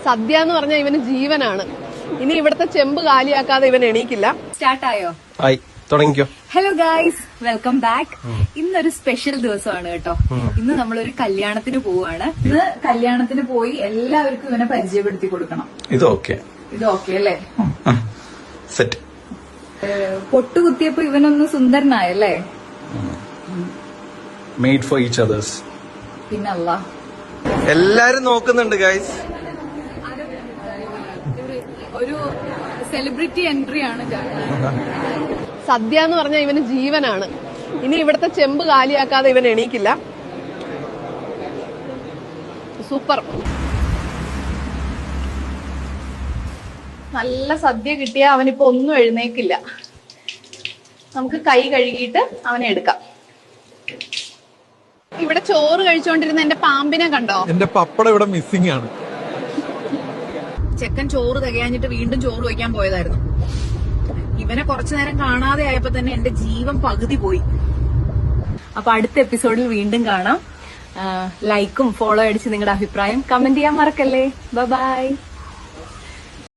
സദ്യ എന്ന് പറഞ്ഞാൽ ഇവന് ജീവനാണ്. ഇനി ഇവിടുത്തെ ചെമ്പ് കാലിയാക്കാതെ ഇവൻ എണീക്കില്ല. സ്റ്റാർട്ടായോ? തുടങ്ങിക്കോ. Hello guys, welcome back. ഇന്നൊരു സ്പെഷ്യൽ ദിവസമാണ് കേട്ടോ. ഇന്ന് നമ്മളൊരു കല്യാണത്തിന് പോവാണ്. ഇന്ന് കല്യാണത്തിന് പോയി എല്ലാവർക്കും ഇവനെ പരിചയപ്പെടുത്തി കൊടുക്കണം. ഇത് ഓക്കെ അല്ലേ? സെറ്റ്. പൊട്ടുകുത്തിയപ്പോ ഇവനൊന്ന് സുന്ദരനായല്ലേ? Made for each others. പിന്നല്ല, എല്ലാരും നോക്കുന്നുണ്ട് ഗൈസ്. ഒരു സെലിബ്രിറ്റി എൻട്രി ആണ്. സദ്യ എന്ന് പറഞ്ഞാൽ ഇവന് ജീവനാണ്. ഇനി ഇവിടുത്തെ ചെമ്പ് കാലിയാക്കാതെ ഇവൻ എണീക്കില്ല. സൂപ്പർ. നല്ല സദ്യ കിട്ടിയാ അവനിപ്പോ ഒന്നും എഴുന്നേക്കില്ല. നമുക്ക് കൈ കഴുകിയിട്ട് അവനെ എടുക്കാം. ഇവിടെ ചോറ് കഴിച്ചോണ്ടിരുന്ന എന്റെ പാമ്പിനെ കണ്ടോ? എന്റെ പപ്പടം ഇവിടെ മിസ്സിംഗ് ആണ്. ചെക്കൻ ചോറ് തികയാഞ്ഞിട്ട് വീണ്ടും ചോറ് വയ്ക്കാൻ പോയതായിരുന്നു. ഇവനെ കുറച്ചു നേരം കാണാതെ ആയപ്പോ തന്നെ എന്റെ ജീവൻ പകുതി പോയി. അപ്പൊ അടുത്ത എപ്പിസോഡിൽ വീണ്ടും കാണാം. ലൈക്കും ഫോളോ അടിച്ച് നിങ്ങളുടെ അഭിപ്രായം കമന്റ് ചെയ്യാൻ മറക്കല്ലേ. ബൈ.